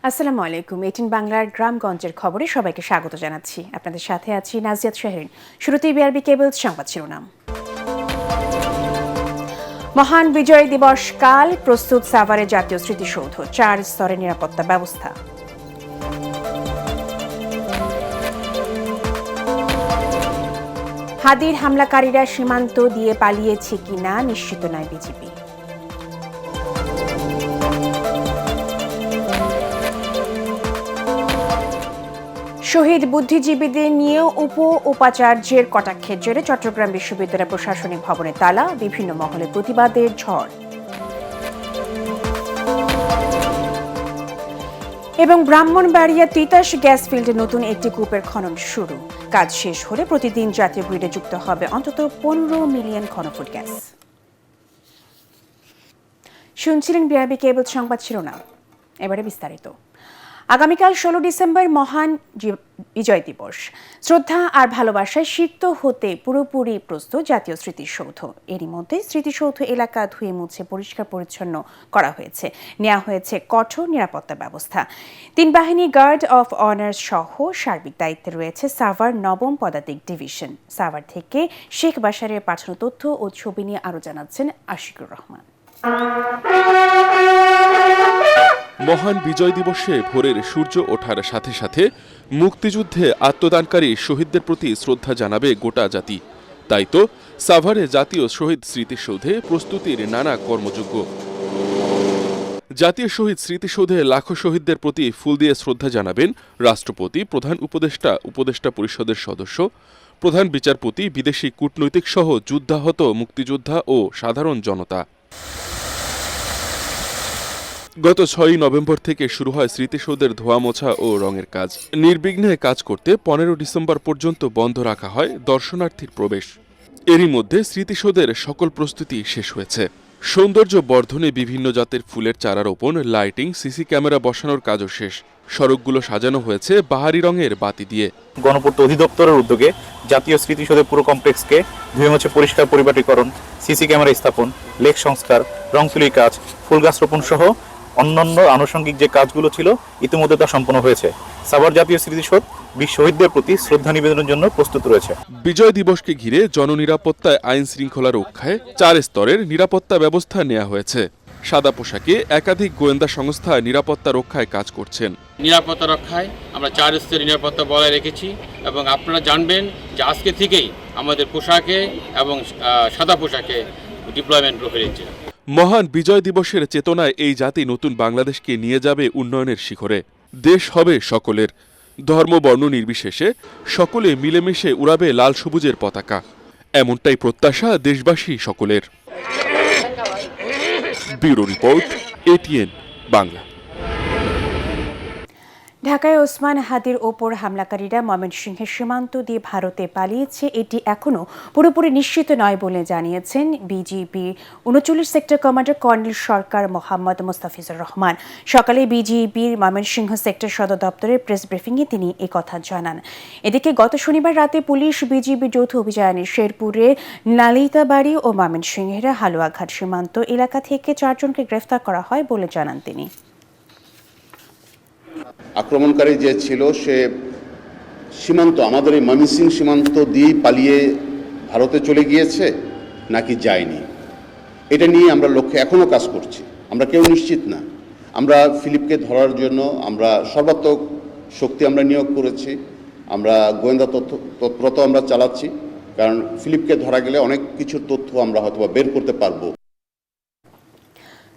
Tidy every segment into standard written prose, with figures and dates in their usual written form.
আসসালামু আলাইকুম। 18 বাংলার গ্রামগঞ্জের খবরে সবাইকে স্বাগত জানাচ্ছি। আপনাদের সাথে আছি নাজিয়াত শাহরিন। শুরুতেই বিআরবি কেবল সংবাদ শিরোনাম। মহান বিজয় দিবস কাল, প্রস্তুত সাভারে জাতীয় স্মৃতিসৌধ, 4 স্তরের নিরাপত্তা ব্যবস্থা। হাদির হামলাকারীরা সীমান্ত দিয়ে পালিয়েছে কিনা নিশ্চিত নয় বিজিবি। শহীদ বুদ্ধিজীবীদের নিয়ে উপাচার্যের কটাক্ষের জেরে চট্টগ্রাম বিশ্ববিদ্যালয় প্রশাসনিক ভবনে তালা, বিভিন্ন মহলে প্রতিবাদের ঝড়। এবং ব্রাহ্মণবাড়িয়া তিতাস গ্যাস ফিল্ডে নতুন একটি কূপের খনন শুরু। কাজ শেষ হলে প্রতিদিন জাতীয় গ্রিডে যুক্ত হবে অন্তত 15 মিলিয়ন ঘনফুট গ্যাস। শুনছিলেন বিআরবি কেবল সংবাদ শিরোনাম। এবারে বিস্তারিত। আগামীকাল 16 ডিসেম্বর মহান বিজয় দিবস। শ্রদ্ধা আর ভালোবাসায় সিক্ত হতে পুরোপুরি প্রস্তুত জাতীয় স্মৃতিসৌধ। এরই মধ্যে স্মৃতিসৌধ এলাকা ধুয়ে মুছে পরিষ্কার পরিচ্ছন্ন করা হয়েছে। নেওয়া হয়েছে কঠোর নিরাপত্তা ব্যবস্থা। 3 বাহিনী গার্ড অফ অনার সহ সার্বিক দায়িত্বে রয়েছে সাভার 9ম পদাতিক ডিভিশন। সাভার থেকে শেখ বাশারের পাঠানো তথ্য ও ছবি নিয়ে আরও জানাচ্ছেন আশিকুর রহমান। মহান বিজয় দিবসে ভোরের সূর্য ওঠার সাথে সাথে মুক্তিযুদ্ধে আত্মদানকারী শহীদদের প্রতি শ্রদ্ধা জানাবে গোটা জাতি। তাই তো সাভারে জাতীয় শহীদ স্মৃতিসৌধে প্রস্তুতির নানা কর্মযজ্ঞ। জাতীয় শহীদ স্মৃতিসৌধে লাখো শহীদদের প্রতি ফুল দিয়ে শ্রদ্ধা জানাবেন রাষ্ট্রপতি, প্রধান উপদেষ্টা, উপদেষ্টা পরিষদের সদস্য, প্রধান বিচারপতি, বিদেশি কূটনৈতিক সহ যুদ্ধাহত মুক্তিযোদ্ধা ও সাধারণ জনতা। গত 6 নভেম্বর থেকে শুরু হয় স্মৃতিসৌধের ধোয়া মোছা ও রঙের কাজ। নির্বিঘ্নে কাজ করতে 15 ডিসেম্বর পর্যন্ত বন্ধ রাখা হয় দর্শনার্থীর প্রবেশ। এরই মধ্যে স্মৃতিসৌধের সকল প্রস্তুতি শেষ হয়েছে। সৌন্দর্য বর্ধনে বিভিন্ন জাতের ফুলের চারা রোপণ, লাইটিং, সিসি ক্যামেরা বসানোর কাজও শেষ। সড়কগুলো সাজানো হয়েছে বাহারি রঙের বাতি দিয়ে। গণপূর্ত অধিদপ্তরের উদ্যোগে জাতীয় স্মৃতিসৌধের পুরো কমপ্লেক্সকে ধুয়ে মুছে পরিষ্কার পরিপাটিকরণ, সিসি ক্যামেরা স্থাপন, লেক সংস্কার, রং তুলির কাজ, ফুল গাছ রোপণ সহ অন্যান্য আনুষঙ্গিক যে কাজগুলো ছিল ইতিমধ্যে তা সম্পন্ন হয়েছে। সাভার জাতীয় স্মৃতিসৌধ বীর শহীদদের প্রতি শ্রদ্ধা নিবেদনের জন্য প্রস্তুত রয়েছে। বিজয় দিবসকে ঘিরে জননিরাপত্তায় আইন শৃঙ্খলা রক্ষায় 4 স্তরের নিরাপত্তা ব্যবস্থা নেওয়া হয়েছে। সাদা পোশাকে একাধিক গোয়েন্দা সংস্থা নিরাপত্তা রক্ষায় কাজ করছেন। নিরাপত্তা রক্ষায় আমরা 4 স্তরের নিরাপত্তা বজায় রেখেছি এবং আপনারা জানবেন যে আজকে থেকেই আমাদের পোশাকে এবং সাদা পোশাকে ডিপ্লয়মেন্ট হয়েছে। মহান বিজয় দিবসের চেতনায় এই জাতি নতুন বাংলাদেশকে নিয়ে যাবে উন্নয়নের শিখরে। দেশ হবে সকলের, ধর্ম বর্ণ নির্বিশেষে সকলে মিলেমিশে উড়াবে লাল সবুজের পতাকা, এমনটাই প্রত্যাশা দেশবাসী সকলের। Bureau report, ATN Bangla. ঢাকায় ওসমান হাদির ওপর হামলাকারীরা ময়মনসিংহের সীমান্ত দিয়ে ভারতে পালিয়েছে এটি এখনও পুরোপুরি নিশ্চিত নয় বলে জানিয়েছেন বিজিবি 39 সেক্টর কমান্ডার কর্নেল সরকার মোহাম্মদ মোস্তাফিজুর রহমান। সকালে বিজিবির ময়মনসিংহ সেক্টর সদর দপ্তরের প্রেস ব্রিফিংয়ে তিনি একথা জানান। এদিকে গত শনিবার রাতে পুলিশ বিজিবি যৌথ অভিযানে শেরপুরের নালিতাবাড়ি ও ময়মনসিংহের হালুয়াঘাট সীমান্ত এলাকা থেকে 4 জনকে গ্রেফতার করা হয় বলে জানান তিনি। আক্রমণকারী যে ছিল সে সীমান্ত, আমাদের এই ময়মনসিংহ সীমান্ত দিয়েই পালিয়ে ভারতে চলে গিয়েছে নাকি যায়নি, এটা নিয়ে আমরা লক্ষ্যে এখনও কাজ করছি। আমরা কেউ নিশ্চিত না। আমরা ফিলিপকে ধরার জন্য আমরা সর্বাত্মক শক্তি আমরা নিয়োগ করেছি। আমরা গোয়েন্দা তৎপরতা আমরা চালাচ্ছি, কারণ ফিলিপকে ধরা গেলে অনেক কিছুর তথ্য আমরা হয়তো বের করতে পারবো।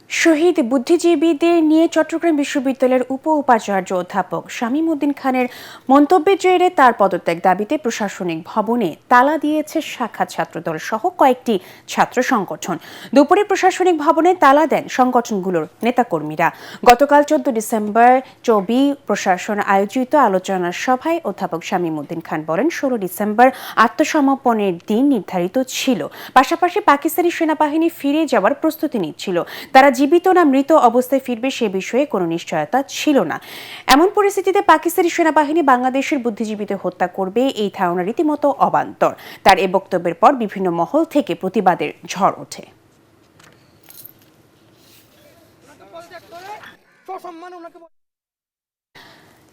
শহীদ বুদ্ধিজীবীদের নিয়ে চট্টগ্রাম বিশ্ববিদ্যালয়ের উপাচার্য অধ্যাপক শামীম উদ্দিন খানের মন্তব্যের জেরে তার পদত্যাগ দাবিতে প্রশাসনিক ভবনে তালা দিয়েছে শাখা ছাত্রদল সহ কয়েকটি ছাত্র সংগঠন। দুপুরে প্রশাসনিক ভবনে তালা দেন সংগঠনগুলোর নেতাকর্মীরা। গতকাল 14 ডিসেম্বর চবি প্রশাসন আয়োজিত আলোচনা সভায় অধ্যাপক শামীম উদ্দিন খান বলেন, 16 ডিসেম্বর আত্মসমর্পণের দিন নির্ধারিত ছিল। পাশাপাশি পাকিস্তানি সেনাবাহিনী ফিরে যাওয়ার প্রস্তুতি নিচ্ছিল। তারা জীবিত না মৃত অবস্থায় ফিরবে সে বিষয়ে কোনো নিশ্চয়তা ছিল না। এমন পরিস্থিতিতে পাকিস্তানি সেনাবাহিনী বাংলাদেশের বুদ্ধিজীবীদের হত্যা করবে, এই ধারণা রীতিমতো অবান্তর। তার এ বক্তব্যের পর বিভিন্ন মহল থেকে প্রতিবাদের ঝড় ওঠে।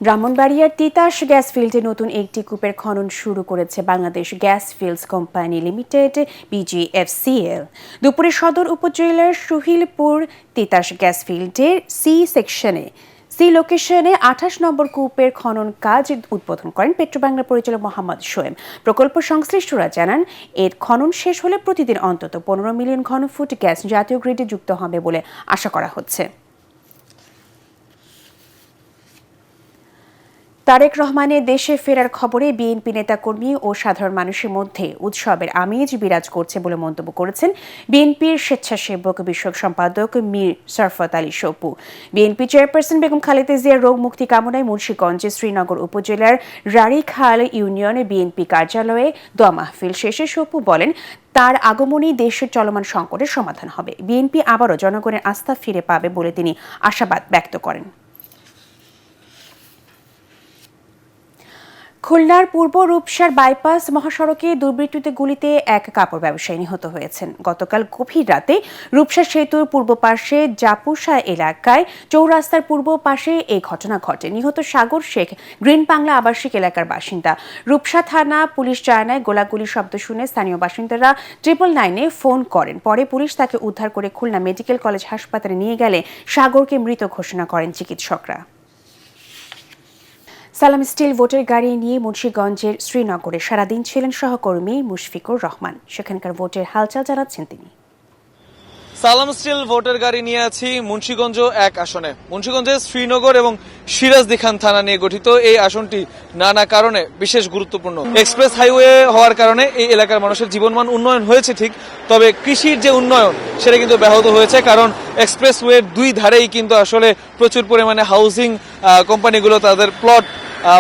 ব্রাহ্মণবাড়িয়ার তিতাস গ্যাস ফিল্ডে নতুন একটি কূপের খনন শুরু করেছে Bangladesh gas fields company limited BGFCL। দুপুরে সদর উপজেলার সুহিলপুর তিতাস গ্যাস ফিল্ডের সি লোকেশনে 28 নম্বর কূপের খনন কাজ উদ্বোধন করেন পেট্রোবাংলা পরিচালক মোহাম্মদ শোয়েম। প্রকল্প সংশ্লিষ্টরা জানান, এর খনন শেষ হলে প্রতিদিন অন্তত 15 মিলিয়ন ঘনফুট গ্যাস জাতীয় গ্রিডে যুক্ত হবে বলে আশা করা হচ্ছে। তারেক রহমানের দেশে ফেরার খবরে বিএনপি নেতাকর্মী ও সাধারণ মানুষের মধ্যে উৎসবের আমেজ বিরাজ করছে বলে মন্তব্য করেছেন বিএনপির স্বেচ্ছাসেবক বিষয়ক সম্পাদক মীর শরফত আলী সপু। বিএনপি চেয়ারপারসন বেগম খালেদা জিয়ার রোগ মুক্তি কামনায় মুন্সিগঞ্জের শ্রীনগর উপজেলার রাড়ীখাল ইউনিয়নে বিএনপি কার্যালয়ে দোয়া মাহফিল শেষে সপু বলেন, তার আগমনেই দেশের চলমান সংকটের সমাধান হবে। বিএনপি আবারও জনগণের আস্থা ফিরে পাবে বলে তিনি আশাবাদ ব্যক্ত করেন। খুলনার পূর্ব রূপসার বাইপাস মহাসড়কে দুর্বৃত্তদের গুলিতে এক কাপড় ব্যবসায়ী নিহত হয়েছেন। গতকাল গভীর রাতে রূপসা সেতুর পূর্ব পাশে জাপুসা এলাকায় চৌরাস্তার পূর্ব পাশে এই ঘটনা ঘটে। নিহত সাগর শেখ গ্রিন বাংলা আবাসিক এলাকার বাসিন্দা। রূপসা থানা পুলিশ জানায়, গোলাগুলির শব্দ শুনে স্থানীয় বাসিন্দারা 999-এ ফোন করেন। পরে পুলিশ তাকে উদ্ধার করে খুলনা মেডিকেল কলেজ হাসপাতালে নিয়ে গেলে সাগরকে মৃত ঘোষণা করেন চিকিৎসকরা। সালাম স্টিল ভোটের গাড়ি নিয়ে মুন্সিগঞ্জের শ্রীনগরে সারাদিন ছিলেন সহকর্মী মুশফিকুর রহমান। সেখানকার ভোটের হালচাল জানাচ্ছেন তিনি। সালাম স্টিল ভোটের গাড়ি নিয়ে আছি মুন্সিগঞ্জ 1 আসনে। শ্রীনগরের শ্রীনগর এবং সিরাজদিখান থানা নিয়ে গঠিত এই আসনটি নানা কারণে বিশেষ গুরুত্বপূর্ণ। এক্সপ্রেস হাইওয়ে হওয়ার কারণে এই এলাকার মানুষের জীবনমান উন্নয়ন হয়েছে ঠিক, তবে কৃষির যে উন্নয়ন সেটা কিন্তু ব্যাহত হয়েছে, কারণ এক্সপ্রেসওয়ের 2 ধারেই কিন্তু আসলে প্রচুর পরিমাণে হাউজিং কোম্পানিগুলো তাদের প্লট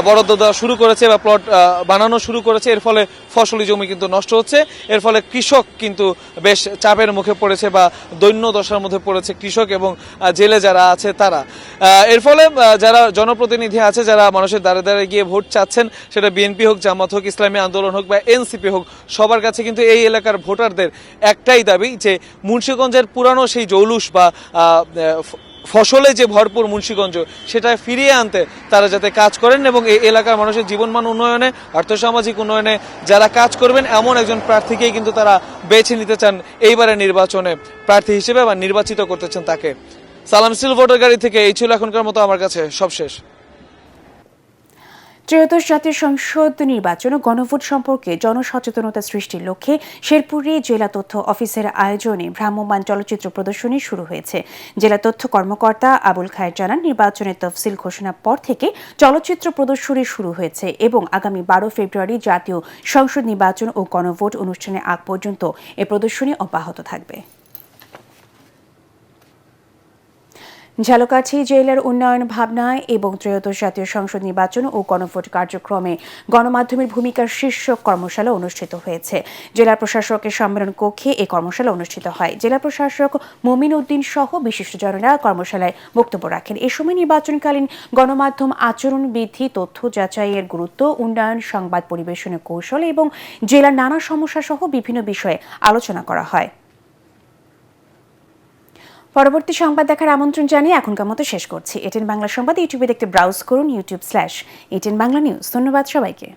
বরাদ্দ দেওয়া শুরু করেছে বা প্লট বানানো শুরু করেছে। এর ফলে ফসলি জমি কিন্তু নষ্ট হচ্ছে। এর ফলে কৃষক কিন্তু বেশ চাপের মুখে পড়েছে বা দৈন্য দশার মধ্যে পড়েছে কৃষক এবং জেলে যারা আছে তারা। এর ফলে যারা জনপ্রতিনিধি আছে, যারা মানুষের দ্বারে দ্বারে গিয়ে ভোট চাচ্ছেন, সেটা বিএনপি হোক, জামাত হোক, ইসলামী আন্দোলন হোক বা এনসিপি হোক, সবার কাছে কিন্তু এই এলাকার ভোটারদের একটাই দাবি যে মুন্সিগঞ্জের পুরানো সেই জৌলুস বা ফসলে যে ভরপুর মুন্সিগঞ্জ সেটা ফিরিয়ে আনতে তারা যাতে কাজ করেন এবং এই এলাকার মানুষের জীবনমান উন্নয়নে, আর্থসামাজিক উন্নয়নে যারা কাজ করবেন এমন একজন প্রার্থীকেই কিন্তু তারা বেছে নিতে চান এইবারের নির্বাচনে প্রার্থী হিসেবে বা নির্বাচিত করতে চান তাকে। সালাম স্টিল ভোটার গাড়ি থেকে এই ছিল এখনকার মতো আমার কাছে সব শেষ। ত্রয়োদশ জাতীয় সংসদ নির্বাচন ও গণভোট সম্পর্কে জনসচেতনতা সৃষ্টির লক্ষ্যে শেরপুরে জেলা তথ্য অফিসের আয়োজনে ভ্রাম্যমাণ চলচ্চিত্র প্রদর্শনী শুরু হয়েছে। জেলা তথ্য কর্মকর্তা আবুল খায়ের জানান, নির্বাচনের তফসিল ঘোষণার পর থেকে চলচ্চিত্র প্রদর্শনী শুরু হয়েছে এবং আগামী 12 ফেব্রুয়ারি জাতীয় সংসদ নির্বাচন ও গণভোট অনুষ্ঠানের আগ পর্যন্ত এ প্রদর্শনী অব্যাহত থাকবে। ঝালকাঠি জেলার উন্নয়ন ভাবনা এবং ত্রয়োদশ জাতীয় সংসদ নির্বাচন ও গণভোট কার্যক্রমে গণমাধ্যমের ভূমিকার শীর্ষক কর্মশালা অনুষ্ঠিত হয়েছে। জেলা প্রশাসকের সম্মেলন কক্ষে এই কর্মশালা অনুষ্ঠিত হয়। জেলা প্রশাসক মমিন উদ্দিন সহ বিশিষ্টজনেরা কর্মশালায় বক্তব্য রাখেন। এ সময় নির্বাচনকালীন গণমাধ্যম আচরণবিধি, তথ্য যাচাইয়ের গুরুত্ব, উন্নয়ন সংবাদ পরিবেশনের কৌশল এবং জেলার নানা সমস্যা সহ বিভিন্ন বিষয়ে আলোচনা করা হয়। পরবর্তী সংবাদ দেখার আমন্ত্রণ জানিয়ে এখনকার মতো শেষ করছি। এটিএন বাংলা সংবাদ ইউটিউবে দেখতে ব্রাউজ করুন youtube/এটিএন বাংলা নিউজ। ধন্যবাদ সবাইকে।